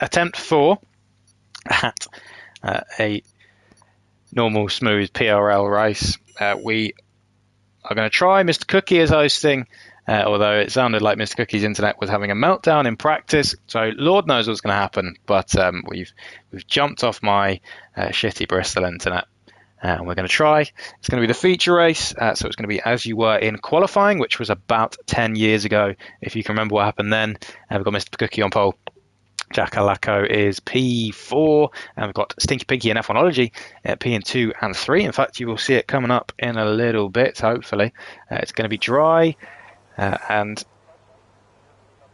attempt 4 at a normal smooth PRL race. We are going to try Mr. Cookie as hosting, although it sounded like Mr. Cookie's internet was having a meltdown in practice, so Lord knows what's going to happen. But we've jumped off my shitty Bristol internet. And we're going to try. It's going to be the feature race, so it's going to be as you were in qualifying, which was about 10 years ago, if you can remember what happened then. We've got Mr. Cookie on pole. Jackalacko is P4, and we've got Stinky Pinky and F1ology at P and 2 and 3. In fact, you will see it coming up in a little bit, hopefully. It's going to be dry, and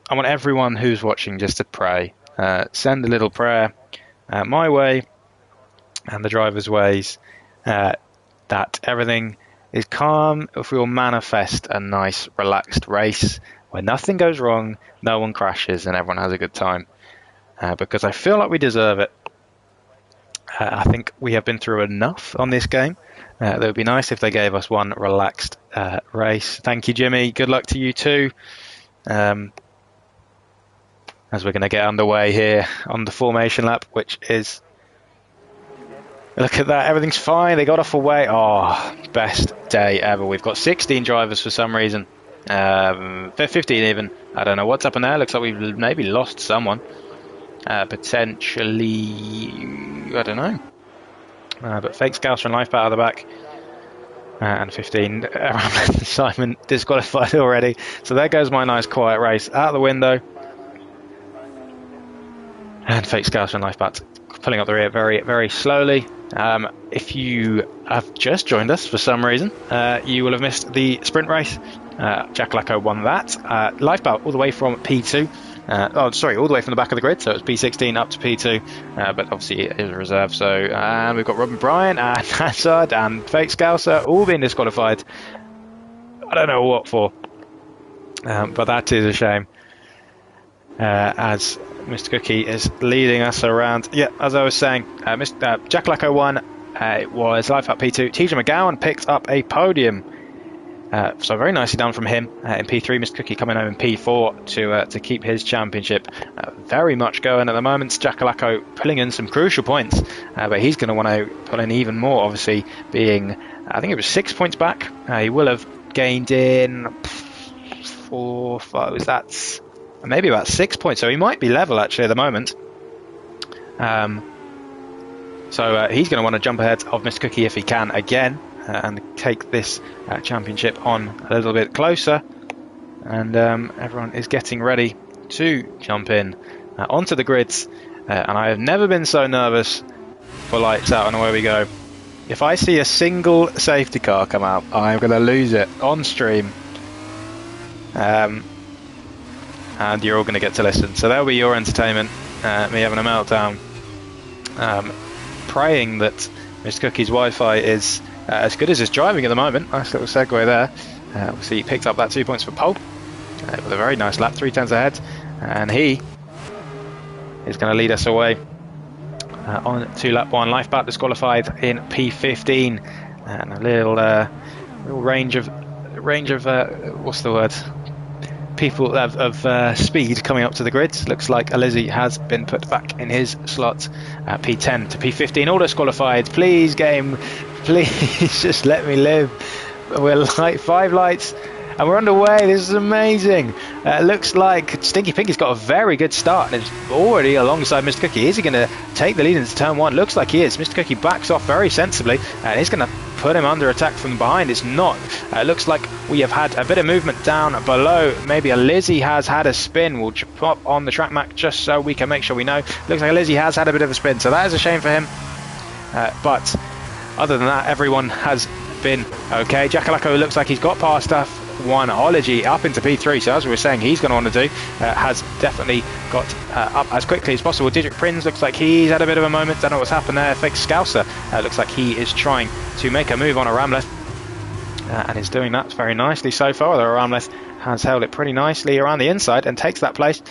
I want everyone who's watching just to pray. Send a little prayer my way and the driver's ways, that everything is calm. If we will manifest a nice, relaxed race where nothing goes wrong, no one crashes, and everyone has a good time. Because I feel like we deserve it. I think we have been through enough on this game. It would be nice if they gave us one relaxed race. Thank you, Jimmy. Good luck to you too. As we're going to get underway here on the formation lap, which is... Look at that, everything's fine. They got off away. Oh, best day ever. We've got 16 drivers for some reason. 15 even. I don't know what's up in there. Looks like we've maybe lost someone. Potentially, I don't know. But Fake Scouser and Lifeboat out of the back. And 15. Simon disqualified already. So there goes my nice quiet race out the window. And Fake Scouser and Lifeboat pulling up the rear very, very slowly. If you have just joined us for some reason, you will have missed the sprint race. Jackalacko won that. Lifeboat all the way from P2. All the way from the back of the grid, so it's P16 up to P2, but obviously it is a reserve. So, and we've got Robin Bryan and Hazard and Fake Scouser all being disqualified. I don't know what for, but that is a shame. As Mr. Cookie is leading us around. Yeah, as I was saying, Jackalacko won. It was Life at P2. TJ McGowan picked up a podium. So very nicely done from him in P3. Mr. Cookie coming home in P4 to keep his championship. Very much going at the moment. Jackalacko pulling in some crucial points, but he's going to want to pull in even more, obviously being, I think it was 6 points back. He will have gained in 4, 5, that's maybe about 6 points, so he might be level actually at the moment. So he's going to want to jump ahead of Mr. Cookie if he can again, and take this championship on a little bit closer. And everyone is getting ready to jump in onto the grids, and I have never been so nervous for lights out and away we go. If I see a single safety car come out, I'm going to lose it on stream. And you're all going to get to listen. So that'll be your entertainment, me having a meltdown. Praying that Mr. Cookie's Wi-Fi is as good as his driving at the moment. Nice little segue there. Obviously he picked up that 2 points for pole with a very nice lap, 3/10 ahead. And he is going to lead us away on to lap 1. Lifeboat disqualified in P15. And a little range of what's the word? People of speed coming up to the grids. Looks like Alizzi has been put back in his slot. P10 to P15, all disqualified. Please, game, please just let me live. We're like 5 lights and we're underway. This is amazing. Looks like Stinky Pinky's got a very good start and is already alongside Mr. Cookie. Is he going to take the lead into turn 1? Looks like he is. Mr. Cookie backs off very sensibly and he's going to put him under attack from behind. It's not. Looks like we have had a bit of movement down below. Maybe a Lizzie has had a spin. We'll pop on the track map just so we can make sure we know. Looks like Lizzie has had a bit of a spin, so that is a shame for him. But other than that, everyone has been okay. Jackalacko looks like he's got past F1ology up into P3, so as we were saying, he's going to want to do, has definitely got up as quickly as possible. Didrik Prinz looks like he's had a bit of a moment. Don't know what's happened there. Fake Scouser looks like he is trying to make a move on a Ramleth, and is doing that very nicely so far. The Ramleth has held it pretty nicely around the inside and takes that place.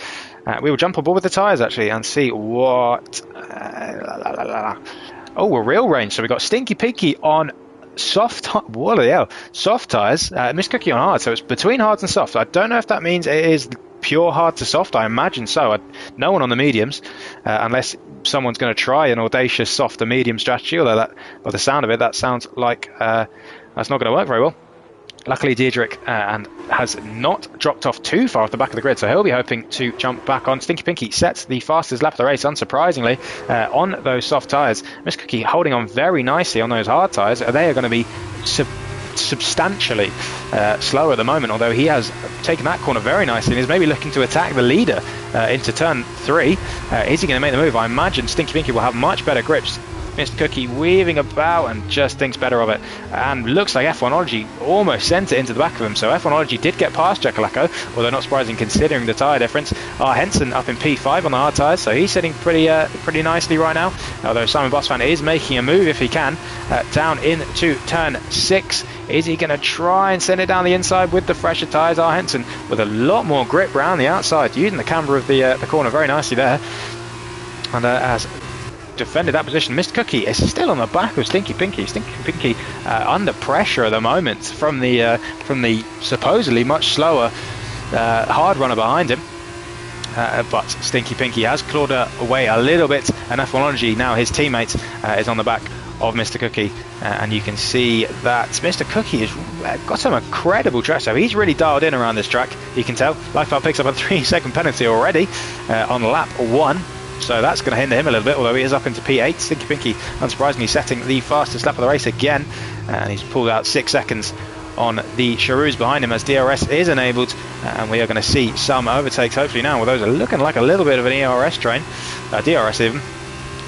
We will jump aboard with the tyres actually and see what... Oh, a real range. So we've got Stinky Pinky on soft, what the hell? Soft tyres. Miss Cookie on hard. So it's between hard and soft. I don't know if that means it is pure hard to soft? I imagine so. No one on the mediums, unless someone's going to try an audacious soft to medium strategy, although that, by the sound of it, that sounds like that's not going to work very well. Luckily, Diedrich has not dropped off too far off the back of the grid, so he'll be hoping to jump back on. Stinky Pinky sets the fastest lap of the race, unsurprisingly, on those soft tyres. Miss Cookie holding on very nicely on those hard tyres. They are going to be substantially slower at the moment, although he has taken that corner very nicely and is maybe looking to attack the leader into turn 3. Is he going to make the move? I imagine Stinky Pinky will have much better grips. Mr. Cookie weaving about and just thinks better of it, and looks like F1ology almost sent it into the back of him. So F1ology did get past Jakalako, although not surprising considering the tyre difference. Henson up in P5 on the hard tyres, so he's sitting pretty nicely right now, although Simon Bosfan is making a move if he can, down into turn 6. Is he going to try and send it down the inside with the fresher tyres? Henson with a lot more grip round the outside, using the camber of the corner very nicely there, and has defended that position. Mr. Cookie is still on the back of Stinky Pinky. Stinky Pinky under pressure at the moment from the supposedly much slower hard runner behind him. But Stinky Pinky has clawed away a little bit, and F1ology, now his teammate, is on the back of Mr. Cookie, and you can see that Mr. Cookie has got some incredible track, so he's really dialed in around this track. You can tell Lifeout picks up a 3-second penalty already on lap 1. So that's going to hinder him a little bit, although he is up into P8. Stinky Pinky, unsurprisingly, setting the fastest lap of the race again. And he's pulled out 6 seconds on the Charoos behind him as DRS is enabled. And we are going to see some overtakes hopefully now, although those are looking like a little bit of an ERS train. DRS even.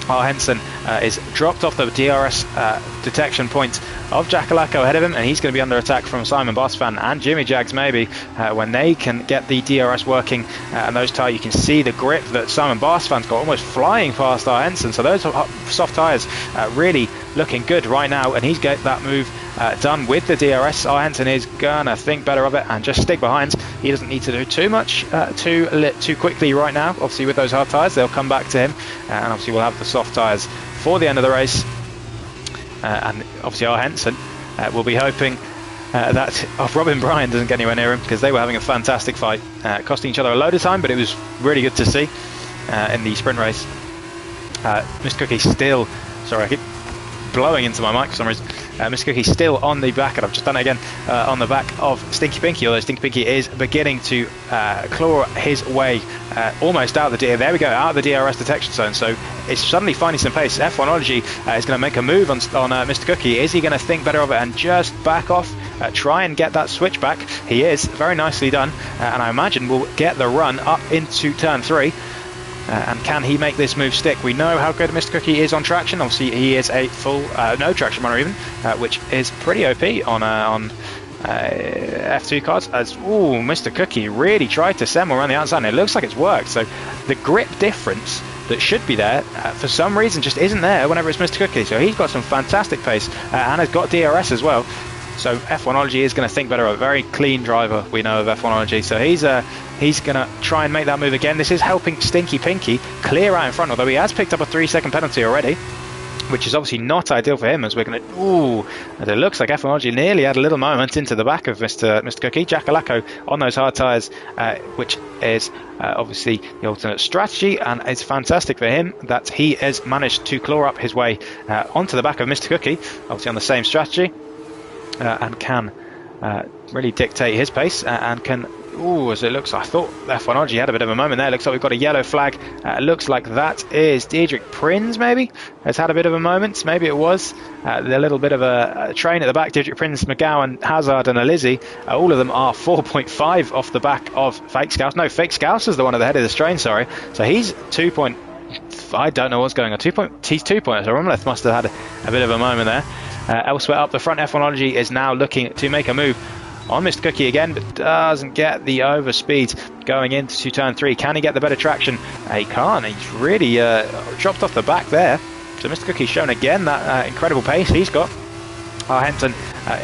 Henson is dropped off the DRS detection point of Jakalako ahead of him, and he's going to be under attack from Simon Bosfan and Jimmy Jags maybe when they can get the DRS working. And those tyres, you can see the grip that Simon Bosfan's got, almost flying past Henson. So those soft tyres really looking good right now, and he's got that move done with the DRS. Henson is gonna think better of it and just stick behind. He doesn't need to do too much too quickly right now. Obviously with those hard tyres they'll come back to him, and obviously we'll have the soft tyres for the end of the race. And obviously Henson will be hoping that Robin Bryan doesn't get anywhere near him, because they were having a fantastic fight, costing each other a load of time, but it was really good to see in the sprint race. Mr. Cookie still, sorry I keep blowing into my mic for some reason. Mr. Cookie still on the back, and I've just done it again, on the back of Stinky Pinky, although Stinky Pinky is beginning to claw his way almost out of the there we go, out of the DRS detection zone. So it's suddenly finding some pace. F1ology is going to make a move on Mr. Cookie. Is he going to think better of it and just back off, try and get that switch back? He is, very nicely done, and I imagine we'll get the run up into turn 3. And can he make this move stick? We know how good Mr. Cookie is on traction. Obviously, he is a full no traction runner even, which is pretty OP on F2 cards. As Mr. Cookie really tried to stem around the outside, and it looks like it's worked. So the grip difference that should be there, for some reason, just isn't there whenever it's Mr. Cookie. So he's got some fantastic pace and has got DRS as well. So F1ology is going to think better. A very clean driver, we know, of F1ology. So he's going to try and make that move again. This is helping Stinky Pinky clear out in front, although he has picked up a 3-second penalty already, which is obviously not ideal for him, as we're going to... and it looks like F1ology nearly had a little moment into the back of Mr. Cookie. Jakalako on those hard tyres, which is obviously the alternate strategy, and it's fantastic for him that he has managed to claw up his way onto the back of Mr. Cookie, obviously on the same strategy. And can really dictate his pace, and can, as it looks, I thought F1ology had a bit of a moment there. Looks like we've got a yellow flag. Looks like that is Diedrich Prins, maybe, has had a bit of a moment. Maybe it was a little bit of a train at the back. Diedrich Prins, McGowan, Hazard and Alizzi, all of them are 4.5 off the back of Fake Scouse. No, Fake Scouse is the one at the head of the train, sorry. So he's 2 point... I don't know what's going on. He's 2 points. So Romleth must have had a bit of a moment there. Elsewhere up the front, F1ology is now looking to make a move on Mr. Cookie again, but doesn't get the overspeed going into turn 3. Can he get the better traction? He can't. He's really dropped off the back there. So Mr. Cookie's shown again that incredible pace he's got. Henson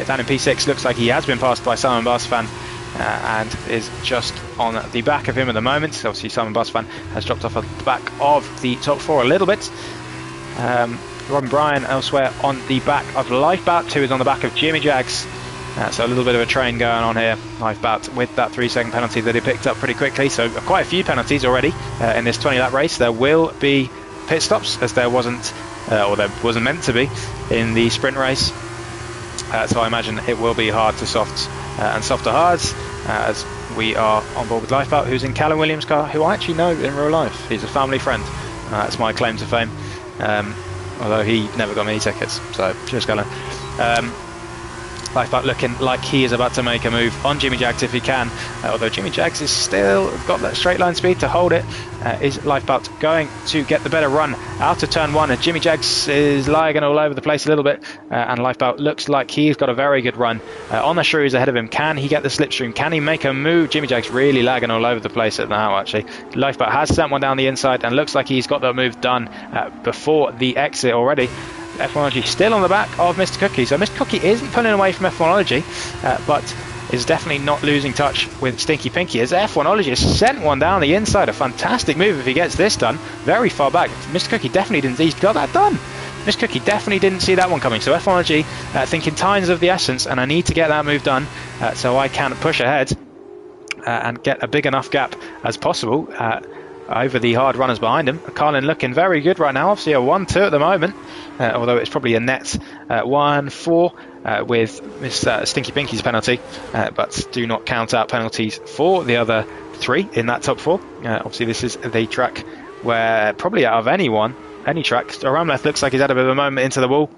down in P6, looks like he has been passed by Simon Bosfan and is just on the back of him at the moment. Obviously Simon Bosfan has dropped off the back of the top 4 a little bit. Robin Bryan elsewhere on the back of Lifeboat, who is on the back of Jimmy Jags. So a little bit of a train going on here. Lifeboat with that 3-second penalty that he picked up pretty quickly. So quite a few penalties already in this 20-lap race. There will be pit stops, as there wasn't meant to be in the sprint race. So I imagine it will be hard to softs and soft to hards, as we are on board with Lifeboat, who's in Callum Williams' car, who I actually know in real life. He's a family friend. That's my claim to fame. Although he never got me any tickets. So cheers, Callum. Lifeboat looking like he is about to make a move on Jimmy Jags if he can, although Jimmy Jags is still got that straight line speed to hold it. Is Lifeboat going to get the better run out of turn 1? And Jimmy Jags is lagging all over the place a little bit, and Lifeboat looks like he's got a very good run on the shrews ahead of him. Can he get the slipstream? Can he make a move? Jimmy Jags really lagging all over the place at now, actually. Lifeboat has sent one down the inside and looks like he's got the move done before the exit already. F1ology still on the back of Mr. Cookie, so Mr. Cookie isn't pulling away from F1ology, but is definitely not losing touch with Stinky Pinky, as F1ology has sent one down the inside. A fantastic move if he gets this done, very far back. Mr. Cookie definitely didn't, he's got that done. Mr. Cookie definitely didn't see that one coming, so F1ology thinking time's of the essence, and I need to get that move done so I can push ahead and get a big enough gap as possible over the hard runners behind him. Carlin looking very good right now, obviously a 1-2 at the moment, although it's probably a net 1-4 with Miss Stinky Pinky's penalty, but do not count out penalties for the other 3 in that top 4. Obviously this is the track where probably out of any track, Ramleth looks like he's had a bit of a moment into the wall,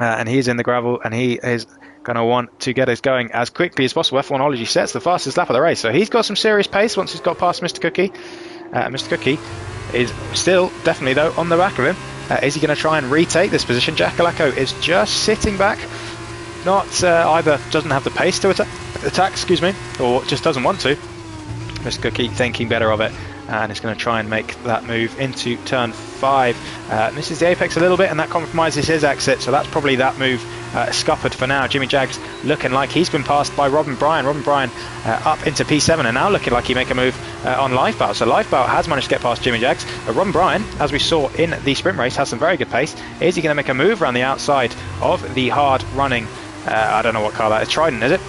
and he's in the gravel, and he is going to want to get us going as quickly as possible. F1ology sets the fastest lap of the race, so he's got some serious pace once he's got past Mr. Cookie. Mr. Cookie is still definitely though on the back of him. Is he going to try and retake this position? Jackalacco is just sitting back, not either doesn't have the pace to attack, excuse me, or just doesn't want to. Mr. Cookie thinking better of it, and is going to try and make that move into turn 5. Misses the apex a little bit, and that compromises his exit, so that's probably that move scuppered for now. Jimmy Jags looking like he's been passed by Robin Bryan. Robin Bryan up into P7, and now looking like he make a move on Lifeboat. So Lifeboat has managed to get past Jimmy Jags. Robin Bryan, as we saw in the sprint race, has some very good pace. Is he going to make a move around the outside of the hard running, I don't know what car that is, Trident, is it?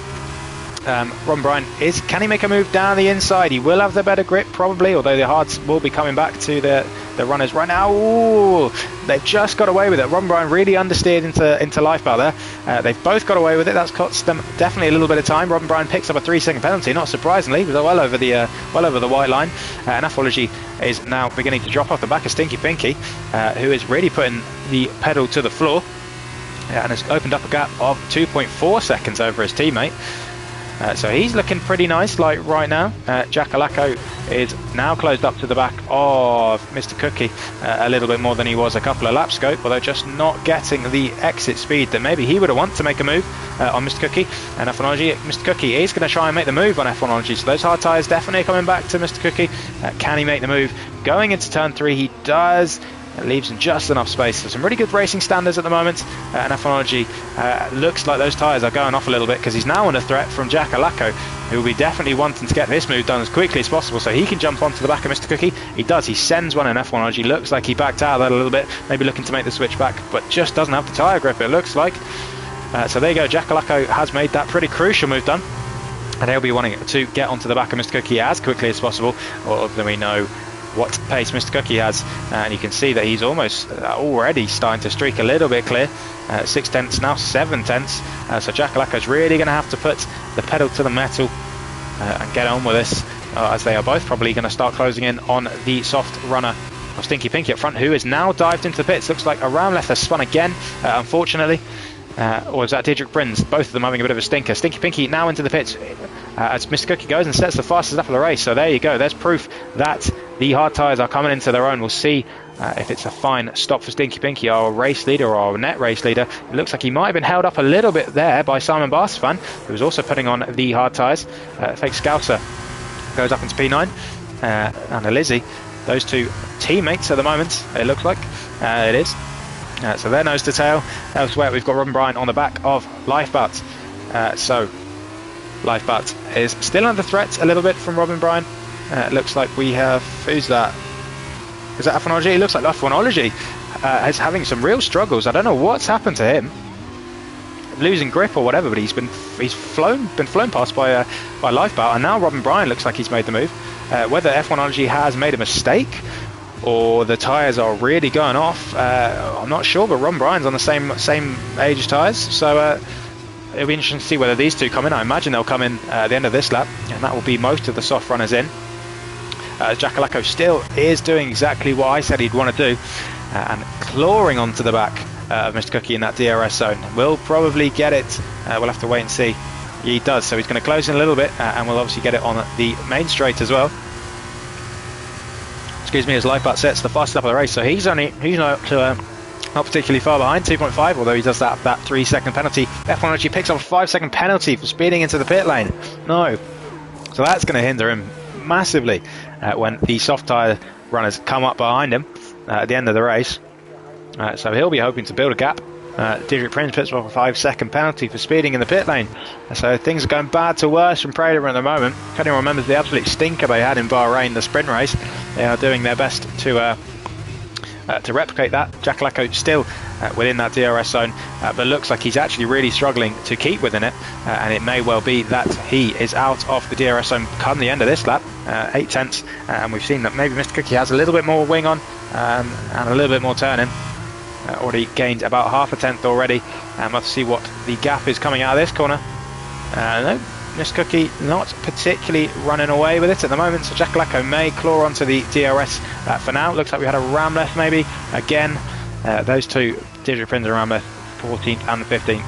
Ron Bryan can he make a move down the inside? He will have the better grip probably, although the hards will be coming back to the runners right now. Ooh, they've just got away with it. Ron Bryan really understeered into Lifeboat there. They've both got away with it. That's cost them definitely a little bit of time. Ron Bryan picks up a 3-second penalty, not surprisingly, but well over the white line. And F1ology is now beginning to drop off the back of Stinky Pinky, who is really putting the pedal to the floor, and has opened up a gap of 2.4 seconds over his teammate. So he's looking pretty nice like right now. Jackalacco is now closed up to the back of Mr. Cookie a little bit more than he was a couple of laps ago, although just not getting the exit speed that maybe he would have wanted to make a move on Mr. Cookie. And F1ology, Mr. Cookie is going to try and make the move on F1ology, so those hard tyres definitely coming back to Mr. Cookie. Can he make the move? Going into turn 3, he does. It leaves him just enough space. So some really good racing standards at the moment, and F1ology looks like those tyres are going off a little bit, because he's now under threat from Jackalacco, who will be definitely wanting to get this move done as quickly as possible so he can jump onto the back of Mr. Cookie. He does, he sends one, and F1ology looks like he backed out of that a little bit, maybe looking to make the switch back, but just doesn't have the tyre grip, it looks like. So there you go, Jackalacco has made that pretty crucial move done, and he'll be wanting to get onto the back of Mr. Cookie as quickly as possible, or than we know what pace Mr. Cookie has, and you can see that he's almost already starting to streak a little bit clear. 6 tenths, now 7 tenths, so Jackalacco's really going to have to put the pedal to the metal and get on with this, as they are both probably going to start closing in on the soft runner of Stinky Pinky up front, who is now dived into the pits. Looks like Ramleth has spun again, unfortunately. Or is that Diedrich Brins? Both of them having a bit of a stinker. Stinky Pinky now into the pits as Mr. Cookie goes and sets the fastest lap of the race. So there you go. There's proof that the hard tyres are coming into their own. We'll see if it's a fine stop for Stinky Pinky, our race leader or our net race leader. It looks like he might have been held up a little bit there by Simon Barstefan, who was also putting on the hard tyres. Fake Scouser goes up into P9, and Lizzie. Those two teammates at the moment, it looks like. It is. So they're nose to tail. Elsewhere, we've got Robin Bryan on the back of Lifeboat. So Lifeboat is still under threat a little bit from Robin Bryan. It looks like we have, who's that? Is that F1ology? It looks like F1ology is having some real struggles. I don't know what's happened to him. losing grip or whatever, but he's been flown past by Lifeboat, and now Robin Bryan looks like he's made the move. Whether F1ology has made a mistake or the tyres are really going off, I'm not sure, but Robin Bryan's on the same age tyres, so it'll be interesting to see whether these two come in. I imagine they'll come in at the end of this lap, and that will be most of the soft runners in. Jackalacco still is doing exactly what I said he'd want to do, and clawing onto the back of Mr. Cookie in that DRS zone. We'll probably get it, we'll have to wait and see. He does, so he's going to close in a little bit, and we'll obviously get it on the main straight as well. Excuse me, as Lifeboat sets the fastest lap of the race, so he's not particularly far behind, 2.5, although he does that 3-second penalty. F1ology picks up a 5-second penalty for speeding into the pit lane. No, so that's going to hinder him massively when the soft tyre runners come up behind him at the end of the race. So he'll be hoping to build a gap. Diedrich Prinz picks up a 5-second penalty for speeding in the pit lane. So things are going bad to worse from PRL at the moment. If anyone remembers the absolute stinker they had in Bahrain, the sprint race, they are doing their best to replicate that. Jackalacco still within that DRS zone, but looks like he's actually really struggling to keep within it, and it may well be that he is out of the DRS zone come the end of this lap, 8 tenths, and we've seen that maybe Mr. Cookie has a little bit more wing on and a little bit more turning. Already gained about half a tenth already, and let's see what the gap is coming out of this corner. No, Mr. Cookie not particularly running away with it at the moment, so Jackalacco may claw onto the DRS for now. Looks like we had a ram left maybe. Again, those two, Diedrich Prinz and ram left, 14th and the 15th,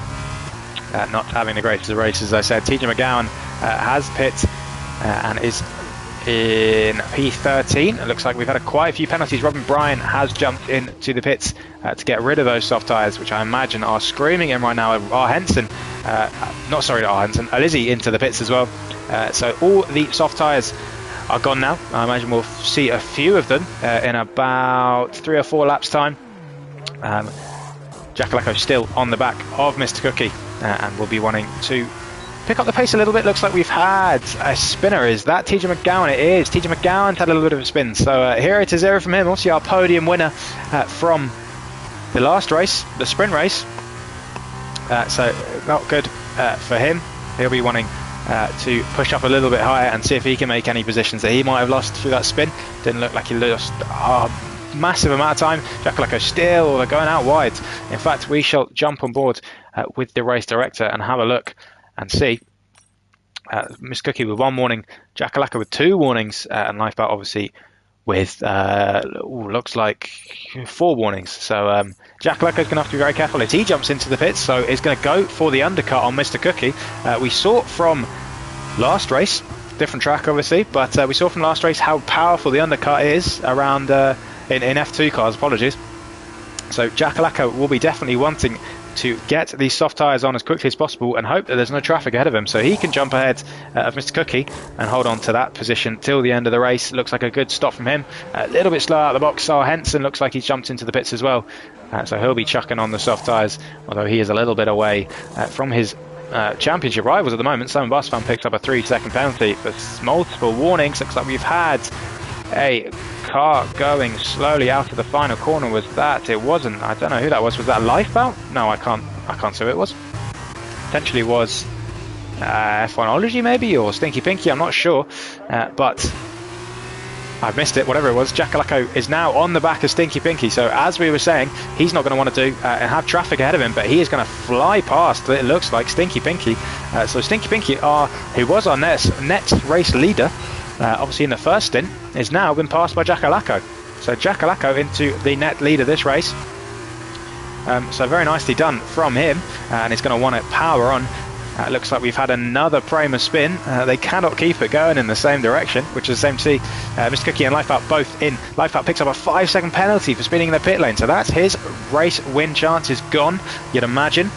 not having the greatest of races, as I said. TJ McGowan has pit and is in P13. It looks like we've had quite a few penalties. Robin Bryan has jumped into the pits to get rid of those soft tyres, which I imagine are screaming him right now. Alizzi into the pits as well. So all the soft tyres are gone now. I imagine we'll see a few of them in about 3 or 4 laps time. Jackalacco still on the back of Mr. Cookie, and will be wanting to pick up the pace a little bit. Looks like we've had a spinner. Is that TJ McGowan? It is. TJ McGowan's had a little bit of a spin. So here it is, 0 from him. Obviously our podium winner from the last race, the sprint race. So not good for him. He'll be wanting to push up a little bit higher and see if he can make any positions that he might have lost through that spin. Didn't look like he lost massive amount of time. Jackalacco still going out wide. In fact, we shall jump on board with the race director and have a look and see. Miss Cookie with 1 warning, Jackalacco with 2 warnings, and Lifeboat obviously with looks like 4 warnings. So Jackalacco's going to have to be very careful as he jumps into the pits, so he's going to go for the undercut on Mr. Cookie. We saw from last race, different track obviously, but we saw from last race how powerful the undercut is around in F2 cars, apologies. So Jackalacco will be definitely wanting to get these soft tyres on as quickly as possible and hope that there's no traffic ahead of him, so he can jump ahead of Mr. Cookie and hold on to that position till the end of the race. Looks like a good stop from him. A little bit slow out of the box. Sar Henson looks like he's jumped into the pits as well, so he'll be chucking on the soft tyres, although he is a little bit away from his championship rivals at the moment. Simon Busfan picks up a 3-second penalty for multiple warnings. Looks like we've had a car going slowly out of the final corner. Was that? It wasn't. I don't know who that was. Was that Lifeboat? No, I can't say who it was. Potentially was F1ology maybe, or Stinky Pinky, I'm not sure, but I've missed it. Whatever it was, Jackalacco is now on the back of Stinky Pinky, so as we were saying, he's not going to want to do and have traffic ahead of him, but he is going to fly past, it looks like, Stinky Pinky. So Stinky Pinky, who was our net race leader, obviously in the first stint, is now been passed by Jackalacco. So Jackalacco into the net lead of this race. So very nicely done from him, and he's going to want to power on. Looks like we've had another Prima spin. They cannot keep it going in the same direction, which is the same to see Mr. Cookie and Lifeboat both in. Lifeboat picks up a 5-second penalty for speeding in the pit lane, so that's his race win chance is gone, you'd imagine.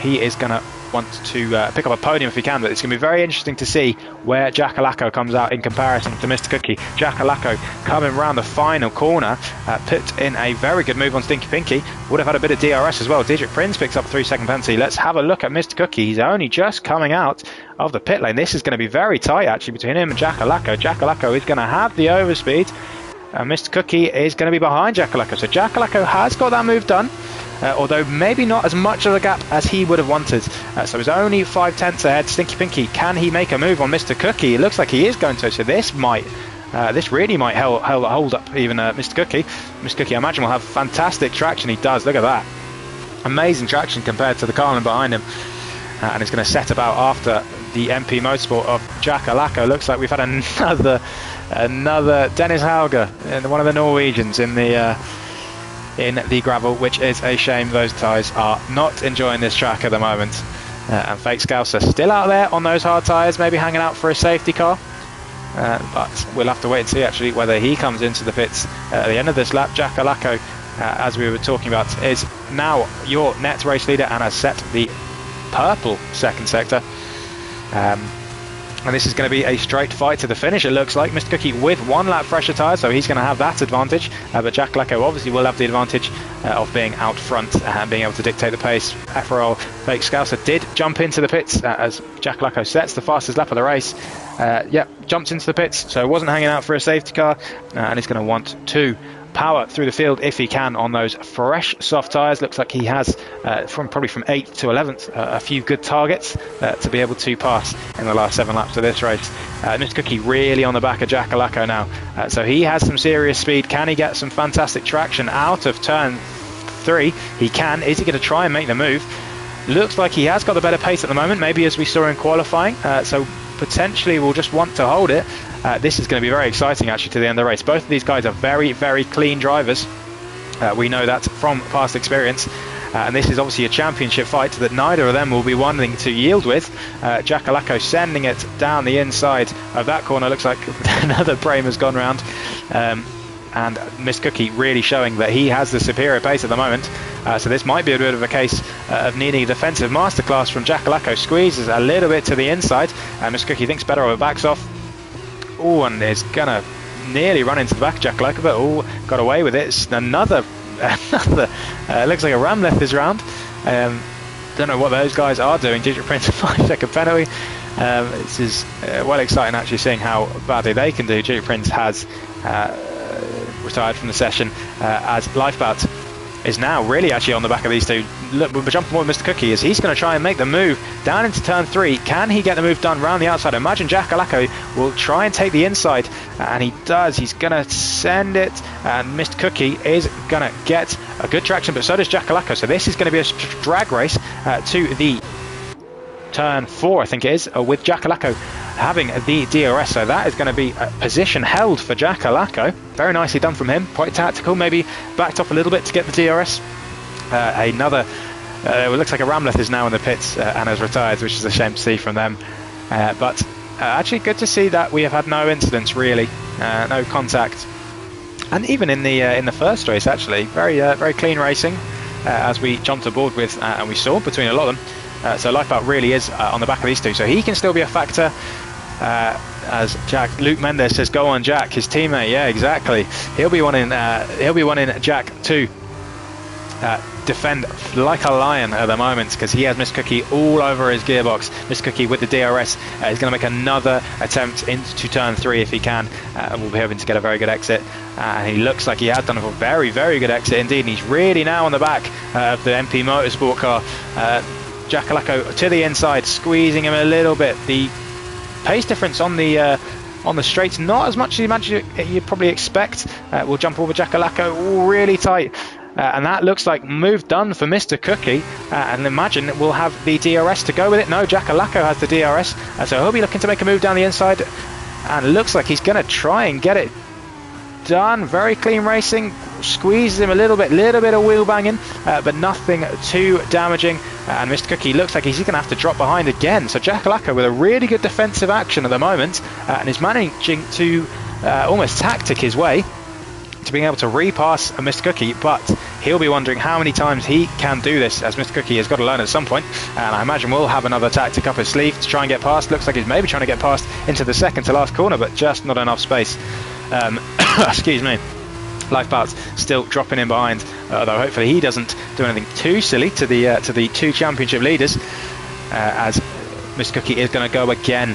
He is going to want to pick up a podium if he can, but it's going to be very interesting to see where Jackalacco comes out in comparison to Mr. Cookie. Jackalacco coming round the final corner, put in a very good move on Stinky Pinky, would have had a bit of DRS as well. Diedrich Prinz picks up a 3-second penalty. Let's have a look at Mr. Cookie. He's only just coming out of the pit lane. This is going to be very tight actually between him and Jackalacco. Jackalacco is going to have the overspeed, and Mr. Cookie is going to be behind Jackalacco. So Jackalacco has got that move done. although maybe not as much of a gap as he would have wanted. So he's only 5 tenths ahead. Stinky Pinky, can he make a move on Mr. Cookie? It looks like he is going to, so this really might hold up even Mr. Cookie. Mr. Cookie, I imagine, will have fantastic traction. He does, look at that. Amazing traction compared to the Carlin behind him. And it's going to set about after the MP Motorsport of Jack Alako. Looks like we've had another Dennis Hauger, one of the Norwegians in the gravel, which is a shame. Those tyres are not enjoying this track at the moment. And Fake Scouser still out there on those hard tyres, maybe hanging out for a safety car. But we'll have to wait and see actually whether he comes into the pits at the end of this lap. Jack Alako, as we were talking about, is now your net race leader and has set the purple second sector. And this is going to be a straight fight to the finish, it looks like. Mr. Cookie with 1 lap fresher tyre, so he's going to have that advantage. But Jack Alako obviously will have the advantage of being out front and being able to dictate the pace. PRL Fake Scouser did jump into the pits as Jack Alako sets the fastest lap of the race. Jumped into the pits, so wasn't hanging out for a safety car, and he's going to want to power through the field if he can on those fresh soft tyres. Looks like he has probably from 8th to 11th a few good targets to be able to pass in the last 7 laps of this race. Mr. Cookie really on the back of Jack Alako now, so he has some serious speed. Can he get some fantastic traction out of turn 3? He can. Is he going to try and make the move? Looks like he has got the better pace at the moment, maybe as we saw in qualifying, so potentially we'll just want to hold it. This is going to be very exciting actually to the end of the race. Both of these guys are very, very clean drivers. We know that from past experience. And this is obviously a championship fight that neither of them will be wanting to yield with. Jack Alako sending it down the inside of that corner. Looks like another frame has gone round. And Miss Cookie really showing that he has the superior pace at the moment. So this might be a bit of a case of needing a defensive masterclass from Jack Alako. Squeezes a little bit to the inside. Miss Cookie thinks better of it, backs off. Oh, and is going to nearly run into the back of Jack Alako, but got away with it. It's another looks like a ram left this round. Don't know what those guys are doing. Dietrich Prince, a 5-second penalty. This is well exciting actually seeing how badly they can do. Dietrich Prince has retired from the session as Lifeboat is now really actually on the back of these two. Look, we're jumping more with Mr. Cookie as he's going to try and make the move down into turn 3. Can he get the move done round the outside? I imagine Jack Alako will try and take the inside, and he does. He's going to send it, and Mr. Cookie is going to get a good traction, but so does Jack Alako. So this is going to be a drag race to the turn 4, I think it is, with Jack Alako having the DRS. So that is going to be a position held for Jack Alako. Very nicely done from him, quite tactical, maybe backed off a little bit to get the DRS. It looks like a Ramleth is now in the pits and has retired, which is a shame to see from them. But actually good to see that we have had no incidents really, no contact. And even in the first race actually, very clean racing as we jumped aboard with and we saw between a lot of them. So Lifeboat really is on the back of these two, so he can still be a factor. As Luke Mendes says, "Go on, Jack," his teammate. Yeah, exactly. He'll be wanting Jack to defend like a lion at the moment because he has Miss Cookie all over his gearbox. Miss Cookie with the DRS is going to make another attempt into turn 3 if he can, and we'll be hoping to get a very good exit. And he looks like he has done a very, very good exit indeed. And he's really now on the back of the MP Motorsport car. Jack Alako to the inside, squeezing him a little bit. The pace difference on the straights not as much as you'd probably expect. We'll jump over Jack Alako really tight. And that looks like move done for Mr. Cookie. And imagine we'll have the DRS to go with it. No, Jack Alako has the DRS. So he'll be looking to make a move down the inside. And it looks like he's going to try and get it done. Very clean racing. Squeezes him a little bit of wheel banging, but nothing too damaging. And Mr. Cookie looks like he's going to have to drop behind again. So Jack Alako with a really good defensive action at the moment, and is managing to almost tactic his way to being able to repass Mr. Cookie, but he'll be wondering how many times he can do this, as Mr. Cookie has got to learn at some point. And I imagine we'll have another tactic up his sleeve to try and get past. Looks like he's maybe trying to get past into the second to last corner, but just not enough space. Excuse me. Lifeboat's still dropping in behind, although hopefully he doesn't do anything too silly to the two championship leaders, as Mr. Cookie is going to go again.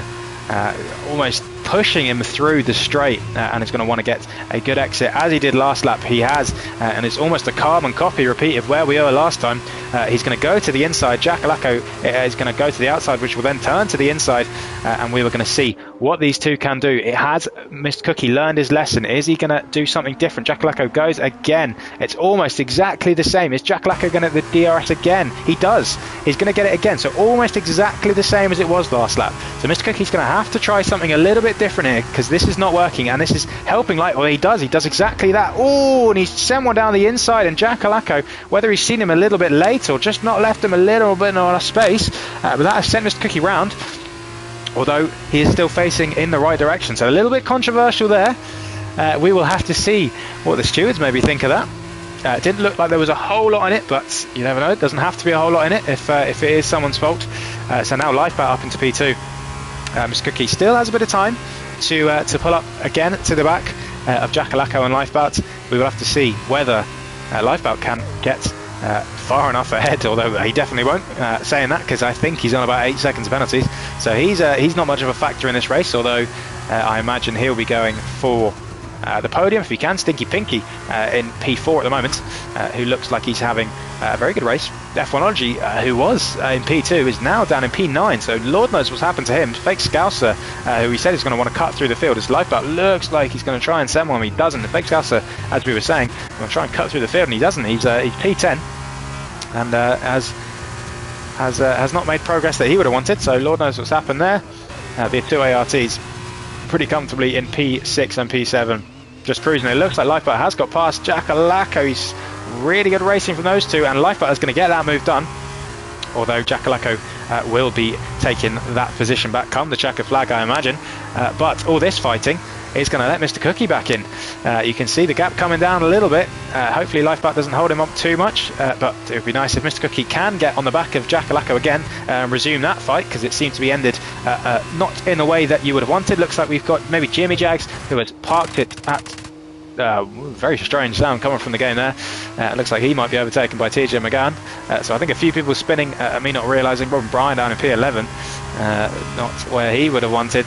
Almost pushing him through the straight, and is going to want to get a good exit as he did last lap. He has, and it's almost a carbon copy repeat of where we were last time. He's going to go to the inside. Jakalako is going to go to the outside, which will then turn to the inside, and we were going to see what these two can do. It has Mr. Cookie learned his lesson. Is he going to do something different? Jakalako goes again. It's almost exactly the same. Is Jakalako going to the DRS again? He does. He's going to get it again. So almost exactly the same as it was last lap. So Mr. Cookie's going to have to try something a little bit different here, because this is not working, and this is helping. Well, he does exactly that. Oh, and he's sent one down the inside, and Jakalako, whether he's seen him a little bit late or just not left him a little bit of space, but that has sent Mr. Cookie round, although he is still facing in the right direction. So a little bit controversial there. We will have to see what the stewards maybe think of that. It didn't look like there was a whole lot in it, but you never know. It doesn't have to be a whole lot in it if it is someone's fault. So now Lifeboat up into P2. Mr. Cookie still has a bit of time to pull up again to the back of Jakalako and Lifeboat. We will have to see whether Lifeboat can get far enough ahead, although he definitely won't, saying that, because I think he's on about 8 seconds penalties. So he's not much of a factor in this race, although I imagine he'll be going for the podium if he can. Stinky Pinky in P4 at the moment, who looks like he's having a very good race. F1ology, who was in P2, is now down in P9, so Lord knows what's happened to him. Fake Scouser, who he said is going to want to cut through the field. His Lifeboat looks like he's going to try and send one, he doesn't. The Fake Scouser, as we were saying, going to try and cut through the field, and he doesn't. He's P10, and has not made progress that he would have wanted, so Lord knows what's happened there. The two ARTs pretty comfortably in P6 and P7, just cruising. It looks like Lifeboat has got past Jakalako. He's really good racing from those two, and Lifeboat is going to get that move done, although Jakalako will be taking that position back come the checker flag, I imagine. But all this fighting is going to let Mr. Cookie back in. You can see the gap coming down a little bit. Hopefully Lifeboat doesn't hold him up too much, but it would be nice if Mr. Cookie can get on the back of Jakalako again and resume that fight, because it seemed to be ended not in the way that you would have wanted. Looks like we've got maybe Jimmy Jags, who has parked it at very strange sound coming from the game there. It looks like he might be overtaken by TJ McGann. So I think a few people spinning, me not realising. Robin Bryan down in P11, not where he would have wanted.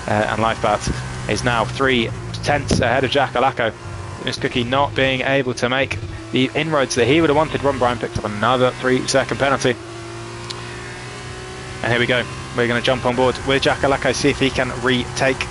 And Lifeboat is now 3/10 ahead of Jakalako. Mr. Cookie not being able to make the inroads that he would have wanted. Robin Bryan picked up another 3-second penalty. And here we go. We're going to jump on board with Jakalako, see if he can retake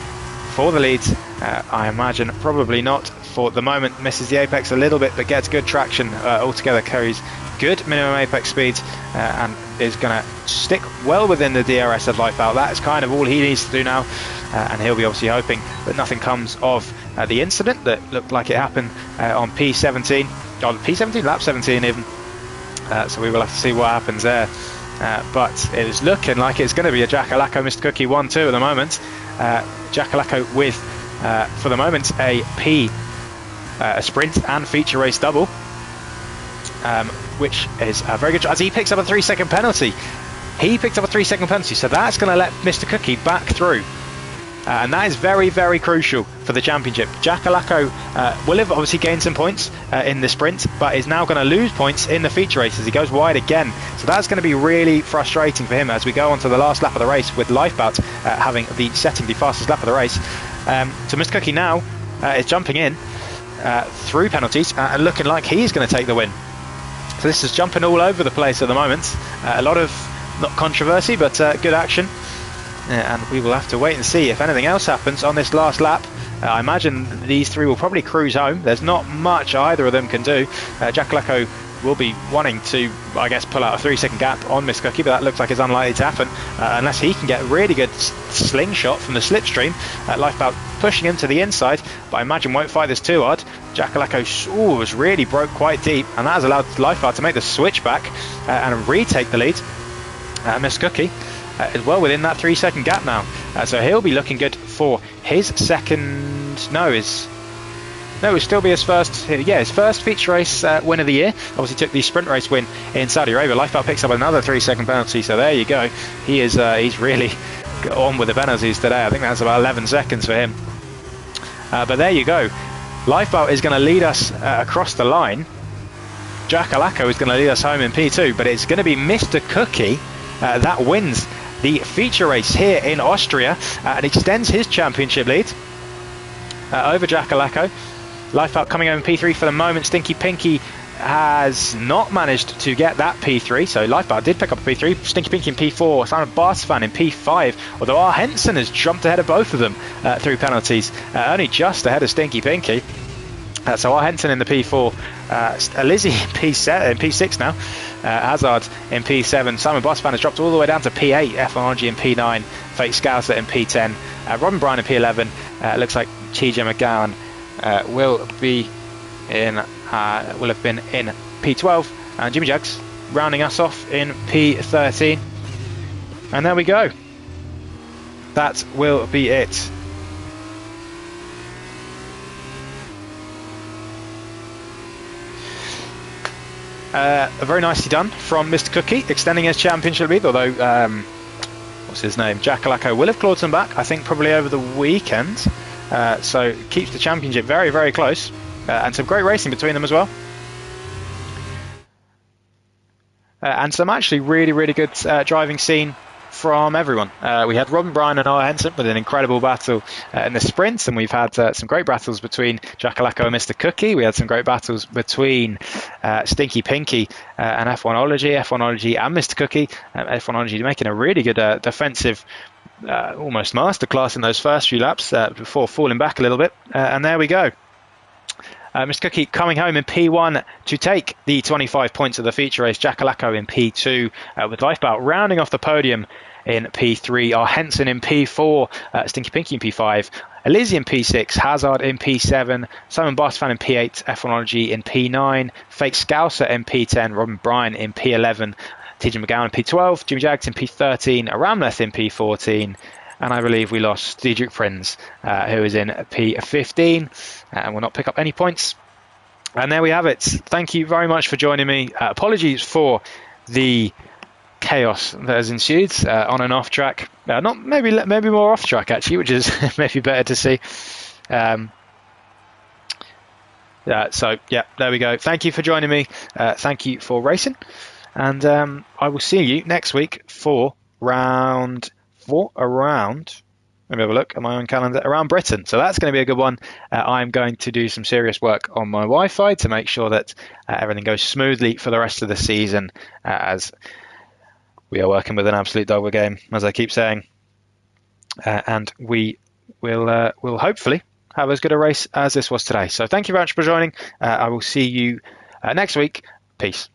for the lead. I imagine probably not for the moment. Misses the apex a little bit, but gets good traction altogether. Carries good minimum apex speed, and is going to stick well within the DRS of Lifeboat. That is kind of all he needs to do now, and he'll be obviously hoping that nothing comes of the incident that looked like it happened on P17, or P17, lap 17 even. So we will have to see what happens there. But it is looking like it's going to be a Jakalako Mr. Cookie 1-2 at the moment. Jakalako with, for the moment, a sprint and feature race double, which is a very good, as he picks up a 3-second penalty. He picked up a 3-second penalty, so that's going to let Mr. Cookie back through. And that is very, very crucial for the championship. Jakalako will have obviously gained some points in the sprint, but is now going to lose points in the feature race as he goes wide again. So that's going to be really frustrating for him as we go on to the last lap of the race, with Lifeboat having setting the fastest lap of the race. So Mr. Cookie now is jumping in through penalties and looking like he's going to take the win. So this is jumping all over the place at the moment. A lot of, not controversy, but good action. And we will have to wait and see if anything else happens on this last lap. I imagine these three will probably cruise home. There's not much either of them can do. Jakalako will be wanting to, I guess, pull out a 3-second gap on Mr. Cookie, but that looks like it's unlikely to happen unless he can get a really good slingshot from the slipstream. Lifeboat pushing him to the inside, but I imagine won't fight this too hard. Jakalako was really broke quite deep, and that has allowed Lifeboat to make the switch back and retake the lead. Mr. Cookie is well within that 3-second gap now, so he'll be looking good for his second. It will still be his first. His first feature race win of the year. Obviously took the sprint race win in Saudi Arabia. Lifeboat picks up another 3-second penalty, so there you go. He is he's really on with the penalties today. I think that's about 11 seconds for him. But there you go. Lifeboat is going to lead us across the line. Jakalako is going to lead us home in P2, but it's going to be Mr. Cookie that wins the feature race here in Austria and extends his championship lead over Jackalacco. Lifebelt coming home in P3 for the moment. Stinky Pinky has not managed to get that P3, so Lifebelt did pick up a P3. Stinky Pinky in P4, Simon Barsfan in P5, although R. Henson has jumped ahead of both of them through penalties, only just ahead of Stinky Pinky. So R. Henson in the P4, Lizzie in P6 now, Hazard in P7, Simon Barsfan has dropped all the way down to P8, F1 in P9, Fake Scouser in P10, Robin Bryan in P11, looks like TJ McGowan will have been in P12, and Jimmy Jags rounding us off in P13. And there we go. That will be it. Very nicely done from Mr. Cookie, extending his championship lead, although what's his name, Jackalacco will have clawed some back, I think probably over the weekend, so keeps the championship very, very close, and some great racing between them as well, and some actually really, really good driving scene from everyone. We had Robin Bryan and R. Henson with an incredible battle in the sprints, and we've had some great battles between Jackalacco and Mr. Cookie. We had some great battles between Stinky Pinky and F1ology and Mr. Cookie. F1ology making a really good defensive almost masterclass in those first few laps before falling back a little bit, and there we go. Mr. Cookie coming home in P1 to take the 25 points of the feature race. Jackalacco in P2 with Lifebelt rounding off the podium in P3. R. Henson in P4, Stinky Pinky in P5, Elizzy in P6, Hazard in P7, Simon Barsfan in P8, F1ology in P9, Fake Scouser in P10, Robin Bryan in P11, TJ McGowan in P12, Jimmy Jags in P13, Ramleth in P14, and I believe we lost Diedrich Prinz, who is in P15, and will not pick up any points. And there we have it. Thank you very much for joining me. Apologies for the chaos that has ensued on and off track. Not maybe more off track actually, which is maybe better to see. So yeah, there we go. Thank you for joining me. Thank you for racing, and I will see you next week for round 4 around, let me have a look at my own calendar, around Britain. So that's going to be a good one. I'm going to do some serious work on my Wi-Fi to make sure that everything goes smoothly for the rest of the season, as we are working with an absolute dogger game, as I keep saying. And we will hopefully have as good a race as this was today. So thank you very much for joining. I will see you next week. Peace.